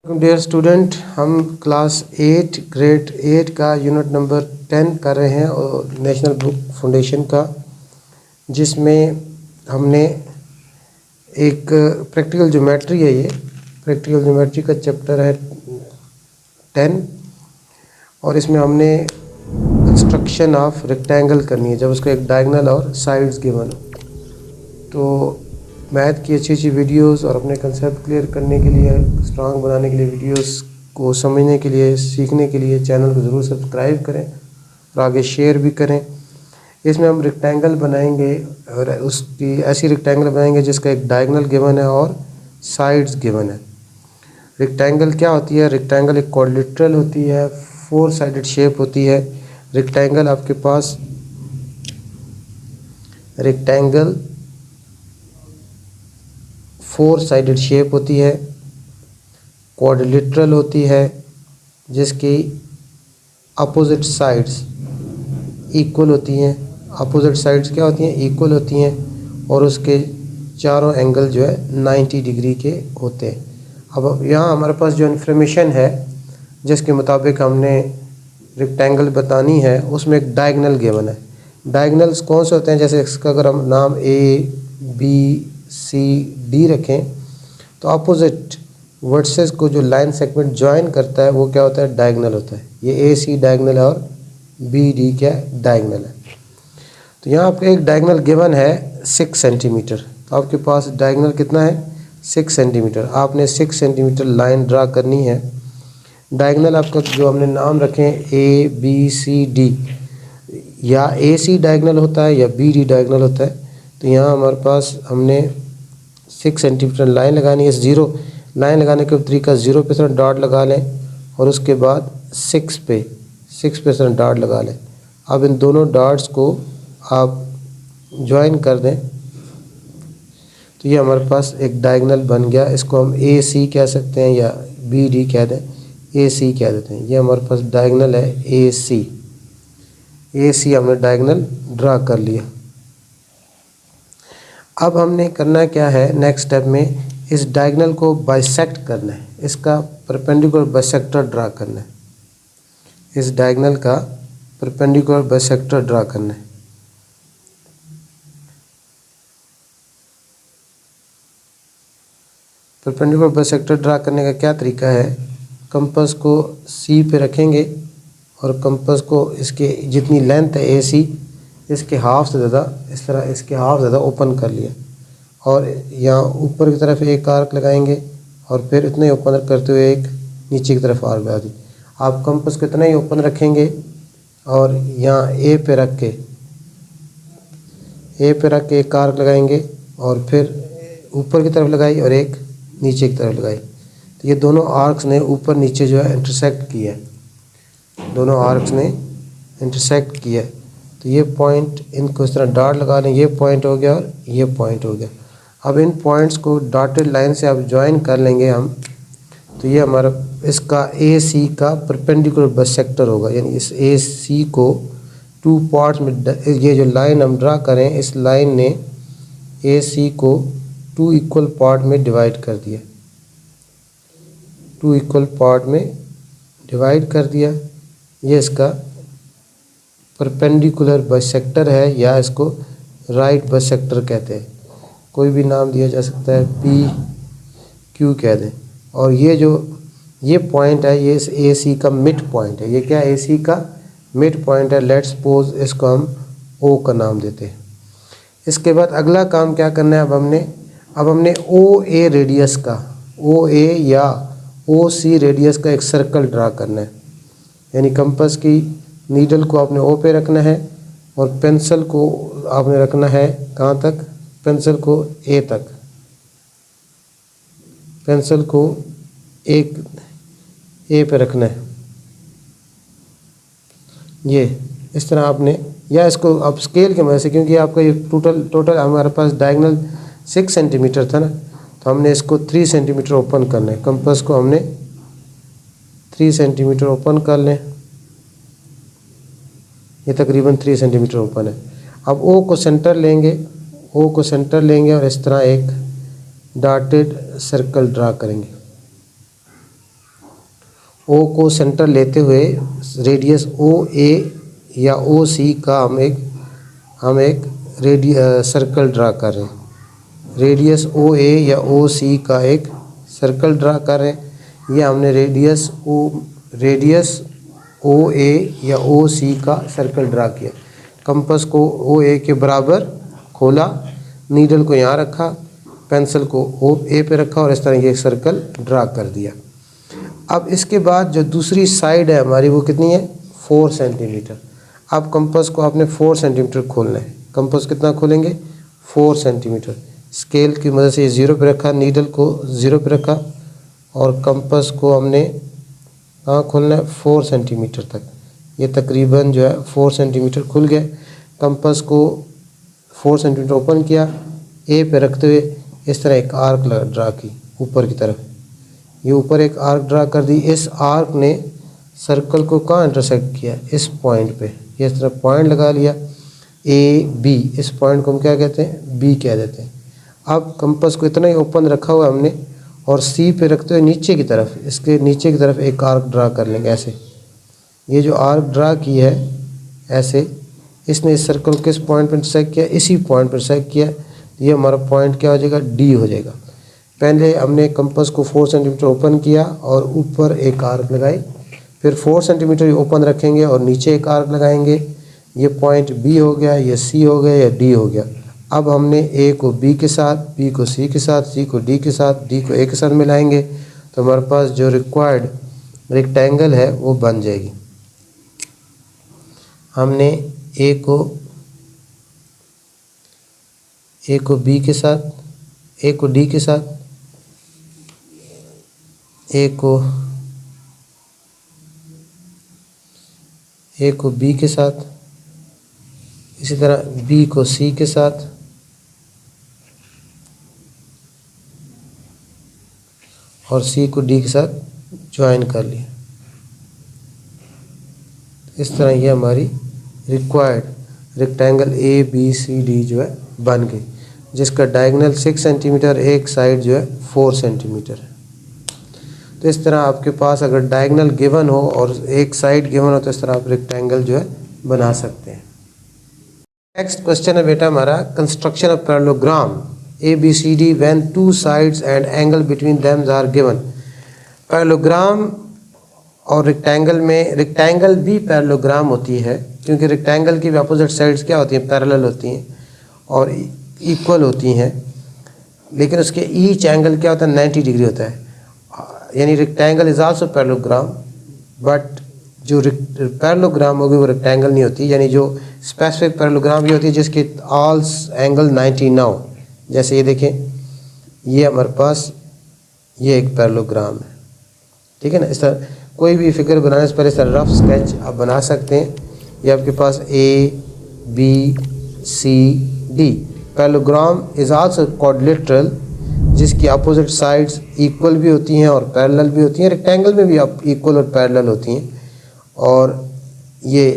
Dear student, हम class 8 grade 8 का unit number 10 कर रहे हैं और नेशनल बुक फाउंडेशन का, जिसमें हमने एक प्रैक्टिकल ज्योमेट्री है। ये प्रैक्टिकल ज्योमेट्री का चैप्टर है 10 और इसमें हमने कंस्ट्रक्शन ऑफ रेक्टेंगल करनी है जब उसका एक डायगोनल और साइड्स गिवन हो। तो मैथ की अच्छी अच्छी वीडियोस और अपने कंसेप्ट क्लियर करने के लिए, स्ट्रांग बनाने के लिए, वीडियोस को समझने के लिए, सीखने के लिए चैनल को ज़रूर सब्सक्राइब करें और आगे शेयर भी करें। इसमें हम रेक्टेंगल बनाएंगे और उसकी ऐसी रेक्टेंगल बनाएंगे जिसका एक डायगोनल गिवन है और साइड्स गिवन है। रेक्टेंगल क्या होती है? रेक्टेंगल एक क्वाड्रिलेटरल होती है, 4 साइडेड शेप होती है। रेक्टेंगल आपके पास रेक्टेंगल 4 साइडेड शेप होती है, क्वाड्रिलेटरल होती है, जिसकी अपोजिट साइड्स इक्वल होती हैं। अपोजिट साइड्स क्या होती हैं? इक्वल होती हैं और उसके चारों एंगल जो है 90 डिग्री के होते हैं। अब यहाँ हमारे पास जो इन्फॉर्मेशन है जिसके मुताबिक हमने रेक्टेंगल बतानी है, उसमें एक डायगोनल गिवन है। डायगोनल्स कौन से होते हैं? जैसे इसका अगर हम नाम A, B, C, D रखें तो अपोजिट वर्सेस को जो लाइन सेगमेंट ज्वाइन करता है वो क्या होता है? डायगोनल होता है। ये AC डायगोनल है और BD क्या है? डायगोनल है। तो यहाँ आपका एक डायगोनल गिवन है 6 सेंटीमीटर। तो आपके पास डायगोनल कितना है? 6 सेंटीमीटर। आपने 6 सेंटीमीटर लाइन ड्रा करनी है। डायगोनल आपका जो हमने नाम रखे हैं A, B, C, D, या AC डायगोनल होता है या BD डायगोनल होता है। तो यहाँ हमारे पास हमने 6 सेंटीमीटर लाइन लगानी है। 0 लाइन लगाने का तरीका 0 पे सर डॉट लगा लें और उसके बाद 6 पे सर डॉट लगा लें। अब इन दोनों डॉट्स को आप ज्वाइन कर दें तो ये हमारे पास एक डायगोनल बन गया। इसको हम AC कह सकते हैं या BD कह दें, AC कह देते हैं। ये हमारे पास डायगोनल है AC हमने डायगोनल ड्रा कर लिया। अब हमने करना क्या है? नेक्स्ट स्टेप में इस डायगोनल को बाइसेक्ट करना है, इसका परपेंडिकुलर बाइसेक्टर ड्रा करना है। इस डायगोनल का परपेंडिकुलर बाइसेक्टर ड्रा करना है। परपेंडिकुलर बाइसेक्टर ड्रा करने का क्या तरीका है? कंपास को C पे रखेंगे और कंपास को इसके जितनी लेंथ है AC, इसके हाफ से ज़्यादा, इस तरह इसके हाफ ज़्यादा ओपन कर लिया और यहाँ ऊपर की तरफ एक आर्क लगाएंगे और फिर इतना ही ओपन करते हुए एक नीचे की तरफ आर्क लगा दी। आप कंपास को इतना ही ओपन रखेंगे और यहाँ A पे रख के एक आर्क लगाएंगे और फिर ऊपर की तरफ लगाई और एक नीचे की तरफ लगाई। तो ये दोनों आर्क्स ने ऊपर नीचे जो है इंटरसेक्ट किया है, दोनों आर्क्स ने इंटरसेक्ट किया। तो ये पॉइंट, इनको इस तरह डॉट लगा लें। ये पॉइंट हो गया और ये पॉइंट हो गया। अब इन पॉइंट्स को डॉटेड लाइन से आप ज्वाइन कर लेंगे हम, तो ये हमारा इसका AC का परपेंडिकुलर बाइसेक्टर होगा। यानी इस AC को 2 पार्ट्स में, ये जो लाइन हम ड्रा करें, इस लाइन ने AC को 2 इक्वल पार्ट में डिवाइड कर दिया, 2 इक्वल पार्ट में डिवाइड कर दिया। ये इसका परपेंडिकुलर बाइसेक्टर है या इसको राइट बाइसेक्टर कहते हैं। कोई भी नाम दिया जा सकता है, PQ कह दें। और ये पॉइंट है, ये इस AC का मिड पॉइंट है। ये क्या है? AC का मिड पॉइंट है। लेट्स सपोज इसको हम O का नाम देते हैं। इसके बाद अगला काम क्या करना है? अब हमने OA रेडियस का, OA या OC रेडियस का एक सर्कल ड्रा करना है। यानी कंपास की नीडल को आपने O पे रखना है और पेंसिल को आपने रखना है कहाँ तक? पेंसिल को A तक। पेंसिल को एक A पे रखना है। ये इस तरह आपने, या इसको आप स्केल की मदद से, क्योंकि आपका ये टोटल हमारे पास डायगोनल 6 सेंटीमीटर था ना, तो हमने इसको 3 सेंटीमीटर ओपन करना है। कंपास को हमने 3 सेंटीमीटर ओपन कर लें। ये तकरीबन 3 सेंटीमीटर ओपन है। अब O को सेंटर लेंगे और इस तरह एक डॉटेड सर्कल ड्रा करेंगे। ओ को सेंटर लेते हुए रेडियस ओ ए या ओ सी का हम एक सर्कल ड्रा कर रहे हैं। रेडियस ओ ए या ओ सी का एक सर्कल ड्रा कर रहे हैं। ये हमने रेडियस ओ ए या ओ सी का सर्कल ड्रा किया। कंपास को ओ ए के बराबर खोला, नीडल को यहाँ रखा, पेंसिल को ओ ए पे रखा और इस तरह ये सर्कल ड्रा कर दिया। अब इसके बाद जो दूसरी साइड है हमारी वो कितनी है, 4 सेंटीमीटर। अब कंपास को आपने 4 सेंटीमीटर खोलना है। कंपास कितना खोलेंगे, 4 सेंटीमीटर। स्केल की मदद से 0 पे रखा, नीडल को 0 पे रखा और कंपास को हमने कहाँ खोलना है, 4 सेंटीमीटर तक। ये तकरीबन जो है 4 सेंटीमीटर खुल गया। कंपास को 4 सेंटीमीटर ओपन किया, ए पे रखते हुए इस तरह एक आर्क ड्रा की ऊपर की तरफ। ये ऊपर एक आर्क ड्रा कर दी। इस आर्क ने सर्कल को कहाँ इंटरसेक्ट किया, इस पॉइंट पे। ये इस तरह पॉइंट लगा लिया ए बी। इस पॉइंट को हम क्या कहते हैं, बी कह देते हैं। अब कंपास को इतना ही ओपन रखा हुआ हमने और सी पे रखते हुए नीचे की तरफ, इसके नीचे की तरफ एक आर्क ड्रा कर लेंगे ऐसे। ये जो आर्क ड्रा की है ऐसे, इसने इस सर्कल को किस पॉइंट पर इंटरसेक्ट किया, इसी पॉइंट पर इंटरसेक्ट किया। ये हमारा पॉइंट क्या हो जाएगा, डी हो जाएगा। पहले हमने कंपास को 4 सेंटीमीटर ओपन किया और ऊपर एक आर्क लगाई, फिर 4 सेंटीमीटर ओपन रखेंगे और नीचे एक आर्क लगाएंगे। ये पॉइंट बी हो गया, ये सी हो गया, या डी हो गया। अब हमने ए को बी के साथ, बी को सी के साथ, सी को डी के साथ, डी को ए के साथ मिलाएंगे तो हमारे पास जो रिक्वायर्ड रेक्टेंगल है वो बन जाएगी। हमने ए को बी के साथ, ए को डी के साथ, ए को बी के साथ, इसी तरह बी को सी के साथ, और सी को डी के साथ ज्वाइन कर लिया। इस तरह ये हमारी required rectangle A B C D जो है बन गई, जिसका डायगोनल 6 सेंटीमीटर, एक साइड जो है 4 सेंटीमीटर है। तो इस तरह आपके पास अगर डायगोनल गिवन हो और एक साइड गिवन हो तो इस तरह आप रेक्टेंगल जो है बना सकते हैं। नेक्स्ट क्वेश्चन है बेटा हमारा, construction of parallelogram A B C D when 2 sides and angle between them are given. Parallelogram और रेक्टेंगल में, रेक्टेंगल भी पैरेललोग्राम होती है क्योंकि रेक्टेंगल की भी अपोजिट साइड्स क्या होती हैं, पैरेलल होती हैं और इक्वल होती हैं, लेकिन उसके ईच एंगल क्या होता है, 90 डिग्री होता है। यानी rectangle is also parallelogram, but जो पैरेललोग्राम होगी वो रेक्टेंगल नहीं होती। यानी जो स्पेसिफिक पैरेललोग्राम ये होती है जिसके ऑल एंगल 90 ना हो। जैसे ये देखें, ये हमारे पास ये एक पैरेललोग्राम है, ठीक है ना। इस तरह कोई भी फिगर बनाने से पहले इस तरह रफ स्केच आप बना सकते हैं। ये आपके पास A B C D. Parallelogram is also quadrilateral, जिसकी अपोजिट साइड्स इक्वल भी होती हैं और पैरेलल भी होती हैं। रेक्टेंगल में भी आप इक्वल और पैरेलल होती हैं, और ये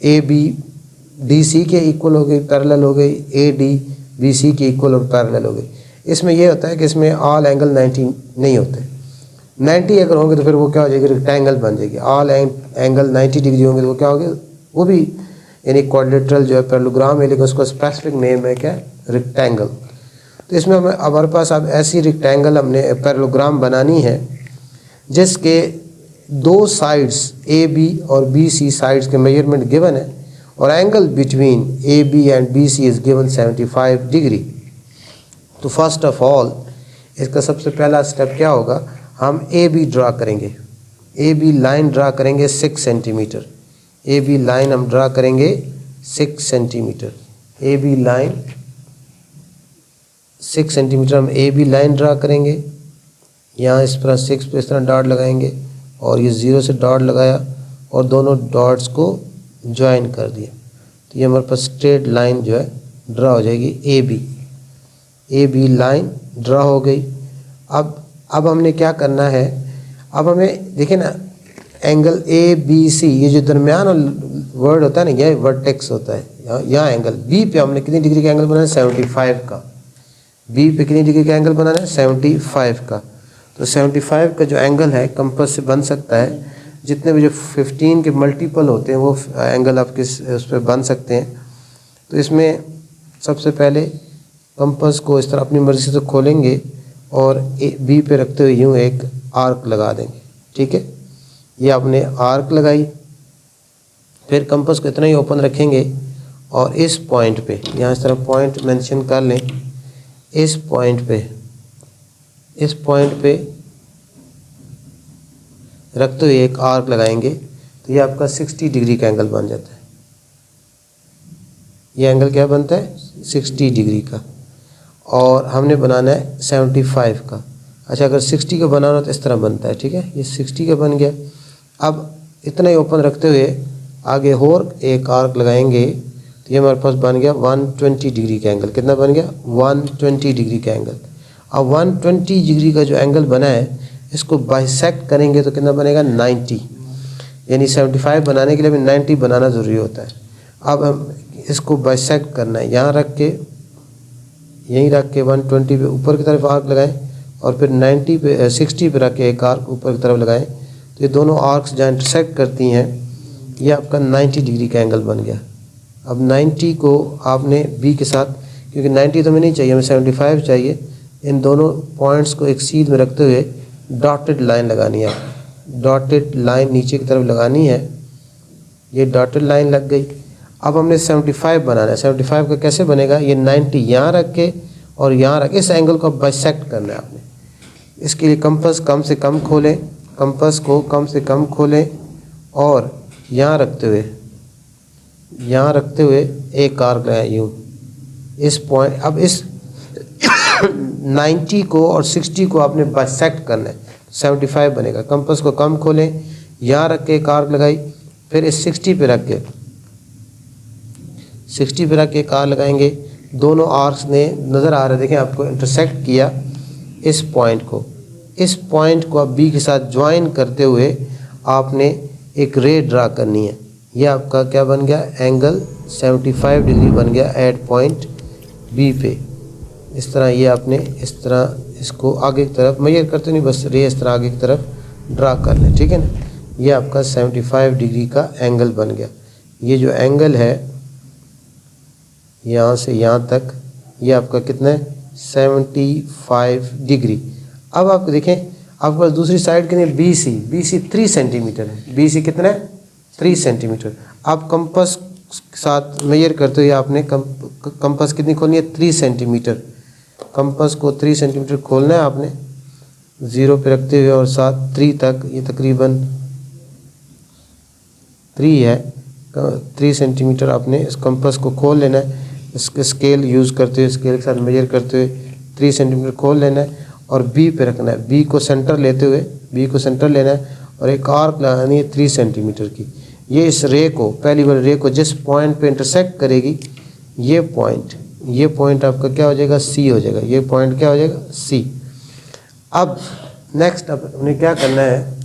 ए बी डी सी के इक्वल हो गई, पैरेलल हो गई, ए डी बी सी के इक्वल और पैरेलल हो गई। इसमें यह होता है कि इसमें ऑल एंगल 90 नहीं होते। 90 अगर होंगे तो फिर वो क्या हो जाएगी, रेक्टेंगल बन जाएगी। ऑल एंगल 90 डिग्री होंगे तो वो क्या होंगे, वो भी यानी क्वाड्रिलेटरल जो है पैरेललोग्राम है, लेकिन उसका स्पेसिफिक नेम है क्या, रेक्टेंगल। तो इसमें हमारे पास अब ऐसी रेक्टेंगल हमने पैरेललोग्राम बनानी है जिसके 2 साइड्स ए बी और बी सी साइड्स के मेजरमेंट गिवन है और angle between A B and B C is given 75 degree. तो फर्स्ट ऑफ ऑल इसका सबसे पहला स्टेप क्या होगा, हम ए बी ड्रा करेंगे। ए बी लाइन ड्रा करेंगे 6 सेंटीमीटर। ए बी लाइन हम ड्रा करेंगे 6 centimetre. A B line 6 centimetre हम ए बी लाइन ड्रा करेंगे। यहाँ इस तरह 6 पे इस तरह डॉट लगाएंगे और ये 0 से डॉट लगाया और दोनों डॉट्स को ज्वाइन कर दिया। तो ये हमारे पास स्ट्रेट लाइन जो है ड्रा हो जाएगी A B. A B line draw हो गई। अब हमने क्या करना है, अब हमें देखिए ना एंगल ए बी सी, ये जो दरमियान वर्ड होता है ना, यह वर्टेक्स होता है। यहाँ एंगल बी पे हमने कितनी डिग्री का एंगल बनाना है, 75 का। बी पे कितनी डिग्री का एंगल बनाना है, 75 का। तो 75 का जो एंगल है कंपास से बन सकता है जितने भी जो 15 के मल्टीपल होते हैं वो एंगल आपके उस पर बन सकते हैं। तो इसमें सबसे पहले कंपास को इस तरह अपनी मर्ज़ी से खोलेंगे और बी पे रखते हुए यूँ एक आर्क लगा देंगे, ठीक है। ये आपने आर्क लगाई, फिर कंपास को इतना ही ओपन रखेंगे और इस पॉइंट पे, यहाँ इस तरह पॉइंट मेंशन कर लें, इस पॉइंट पे रखते हुए एक आर्क लगाएंगे तो ये आपका 60 डिग्री का एंगल बन जाता है। ये एंगल क्या बनता है? 60 डिग्री का। और हमने बनाना है 75 का। अच्छा, अगर 60 का बनाना हो तो इस तरह बनता है, ठीक है। ये 60 का बन गया। अब इतना ही ओपन रखते हुए आगे और एक आर्क लगाएंगे तो ये हमारे पास बन गया 120 डिग्री का एंगल। कितना बन गया? 120 डिग्री का एंगल। अब 120 डिग्री का जो एंगल बना है इसको बाइसेक्ट करेंगे तो कितना बनेगा? 90। यानी 75 बनाने के लिए हमें 90 बनाना ज़रूरी होता है। अब हम इसको बाइसेक्ट करना है, यहाँ रख के, यहीं रख के 120 पे ऊपर की तरफ आर्क लगाएं और फिर 60 पे रख के एक आर्क ऊपर की तरफ लगाएं तो ये दोनों आर्क्स जहाँ इंटरसेक्ट करती हैं ये आपका 90 डिग्री का एंगल बन गया। अब 90 को आपने बी के साथ, क्योंकि 90 तो हमें नहीं चाहिए, हमें 75 चाहिए, इन दोनों पॉइंट्स को एक सीध में रखते हुए डॉटेड लाइन लगानी है। डॉटेड लाइन नीचे की तरफ लगानी है। ये डॉटेड लाइन लग गई। अब हमने 75 बनाना है। 75 का कैसे बनेगा? ये 90 यहाँ रख के और यहाँ रख, इस एंगल को बाइसेक्ट करना है आपने। इसके लिए कंपास कम से कम खोलें, कंपास को कम से कम खोलें और यहाँ रखते हुए एक आर्क लगाएं यूँ इस पॉइंट। अब इस 90 को और 60 को आपने बाइसेक्ट करना है, 75 बनेगा। कंपास को कम खोलें, यहाँ रख के एक आर्क लगाई, फिर इस 60 पे रख के एक आर्क लगाएंगे। दोनों आर्क्स ने नज़र आ रहे, देखें आपको, इंटरसेक्ट किया इस पॉइंट को। इस पॉइंट को आप बी के साथ ज्वाइन करते हुए आपने एक रे ड्रा करनी है। यह आपका क्या बन गया? एंगल 75 डिग्री बन गया एट पॉइंट बी पे। इस तरह ये आपने इस तरह इसको आगे की तरफ मेजर करते नहीं, बस रे इस तरह आगे की तरफ ड्रा कर लें, ठीक है ना। ये आपका 75 डिग्री का एंगल बन गया। ये जो एंगल है यहाँ से यहाँ तक, ये आपका कितना है? 75 डिग्री। अब आप देखें आपके पास दूसरी साइड के लिए BC 3 सेंटीमीटर है। BC कितना है? 3 सेंटीमीटर। आप कंपास के साथ मेजर करते हुए आपने कंपास कितनी खोलनी है? 3 सेंटीमीटर। कंपास को 3 सेंटीमीटर खोलना है आपने, 0 पे रखते हुए और साथ 3 तक, ये तकरीबन 3 है। 3 सेंटीमीटर आपने इस कंपास को खोल लेना है। इसके स्केल यूज़ करते हुए, स्केल के साथ मेजर करते हुए 3 सेंटीमीटर खोल लेना है और बी पे रखना है। बी को सेंटर लेते हुए बी को सेंटर लेना है और एक आर्क लगानी है 3 सेंटीमीटर की। ये इस रे को, पहली वाली रे को जिस पॉइंट पे इंटरसेक्ट करेगी, ये पॉइंट आपका क्या हो जाएगा? सी हो जाएगा। ये पॉइंट क्या हो जाएगा? सी। अब नेक्स्ट अब हमने क्या करना है?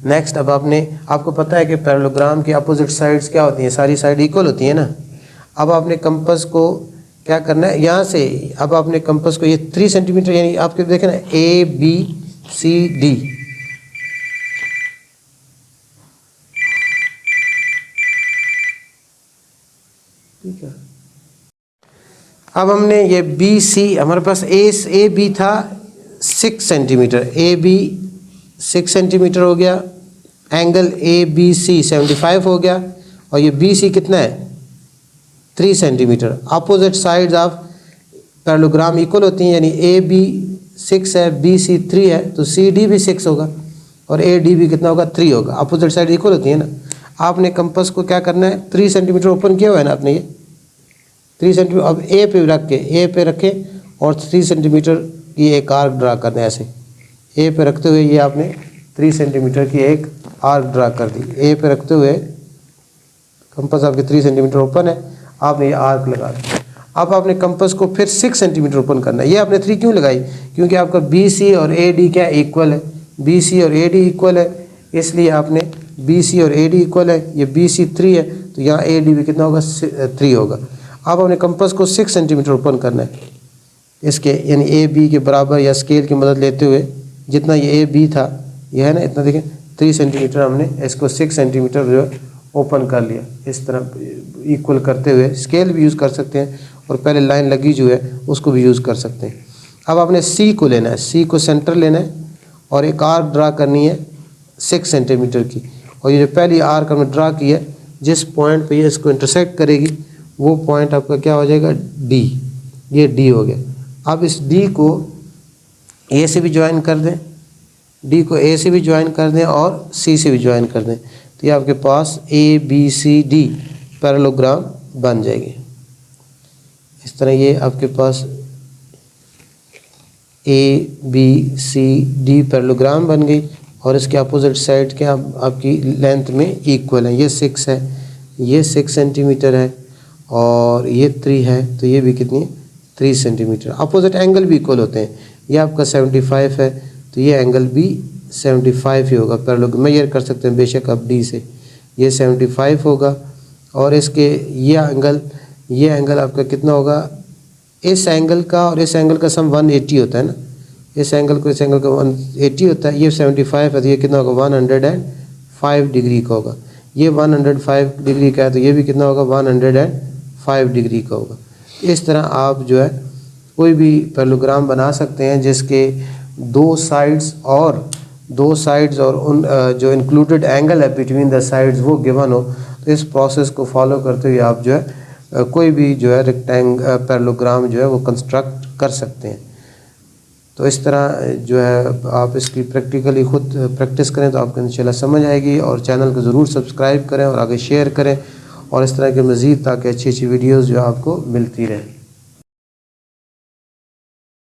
नेक्स्ट अब आपको पता है कि पैरेललोग्राम की अपोजिट साइड्स क्या होती हैं? सारी साइड इक्वल होती है ना। अब आपने कंपास को क्या करना है? यहाँ से अब आपने कंपास को ये 3 सेंटीमीटर, यानी आपके देखें ना, ABCD, ठीक है। अब हमने ये BC, हमारे पास AB था 6 सेंटीमीटर, AB 6 सेंटीमीटर हो गया, एंगल ABC 75 हो गया और ये BC कितना है? 3 centimetre. Opposite sides of parallelogram equal होती हैं, यानी AB 6 है, BC 3 है, तो CD भी 6 होगा और AD भी कितना होगा? 3 होगा। अपोजिट साइड इक्वल होती है ना। आपने कंपास को क्या करना है? 3 सेंटीमीटर ओपन किया हुआ है ना आपने, ये 3 सेंटीमीटर। अब A पे रखें और 3 सेंटीमीटर की एक आर्क ड्रा करना है। ऐसे A पे रखते हुए ये आपने 3 सेंटीमीटर की एक आर्क ड्रा कर दी। A पे रखते हुए कंपास आपके 3 सेंटीमीटर ओपन है, आपने ये आर्क लगा दिया। अब आपने कंपास को फिर 6 सेंटीमीटर ओपन करना है। ये आपने 3 क्यों लगाई? क्योंकि आपका BC और AD क्या इक्वल है? BC और AD इक्वल है, इसलिए आपने BC और AD इक्वल है। ये BC 3 है तो यहाँ AD भी कितना होगा? 3 होगा। अब आपने कंपास को 6 सेंटीमीटर ओपन करना है इसके, यानी AB के बराबर, या स्केल की मदद लेते हुए जितना ये AB था ये है ना इतना, देखें 3 सेंटीमीटर हमने इसको 6 सेंटीमीटर जो है ओपन कर लिया। इस तरह इक्वल करते हुए स्केल भी यूज़ कर सकते हैं और पहले लाइन लगी जो है उसको भी यूज़ कर सकते हैं। अब आपने सी को लेना है, सी को सेंटर लेना है और एक आर्क ड्रा करनी है 6 सेंटीमीटर की। और ये जो पहली आर्क हमने ड्रा की है, जिस पॉइंट पे ये इसको इंटरसेक्ट करेगी वो पॉइंट आपका क्या हो जाएगा, डी। ये डी हो गया। अब इस डी को ए से भी ज्वाइन कर दें, डी को ए से भी ज्वाइन कर दें और सी से भी ज्वाइन कर दें, तो ये आपके पास A B C D parallelogram बन जाएगी। इस तरह ये आपके पास A B C D parallelogram बन गई और इसके अपोजिट साइड के आपकी लेंथ में इक्वल है। ये 6 है, ये 6 सेंटीमीटर है और ये 3 है, तो ये भी कितनी है, 3 सेंटीमीटर। अपोजिट एंगल भी इक्वल होते हैं। ये आपका 75 है तो ये एंगल भी 75 ही होगा। पैरेललोग्राम मेजर कर सकते हैं बेशक आप डी से, ये 75 होगा। और इसके ये एंगल आपका कितना होगा, इस एंगल का और इस एंगल का सम 180 होता है ना, इस एंगल को इस एंगल का 180 होता है। ये 75 है तो ये कितना होगा, 105 डिग्री का होगा। ये 105 डिग्री का है तो ये भी कितना होगा, 105 डिग्री का होगा। इस तरह आप जो है कोई भी पैरेललोग्राम बना सकते हैं जिसके दो साइड्स और उन जो इंक्लूडेड एंगल है बिटवीन द साइड्स वो गिवन हो। तो इस प्रोसेस को फॉलो करते हुए आप जो है कोई भी जो है पैरेललोग्राम जो है वो कंस्ट्रक्ट कर सकते हैं। तो इस तरह जो है आप इसकी प्रैक्टिकली खुद प्रैक्टिस करें तो आपको इंशाल्लाह समझ आएगी। और चैनल को ज़रूर सब्सक्राइब करें और आगे शेयर करें और इस तरह के मज़ीद ताकि अच्छी अच्छी वीडियोज़ जो आपको मिलती रहे।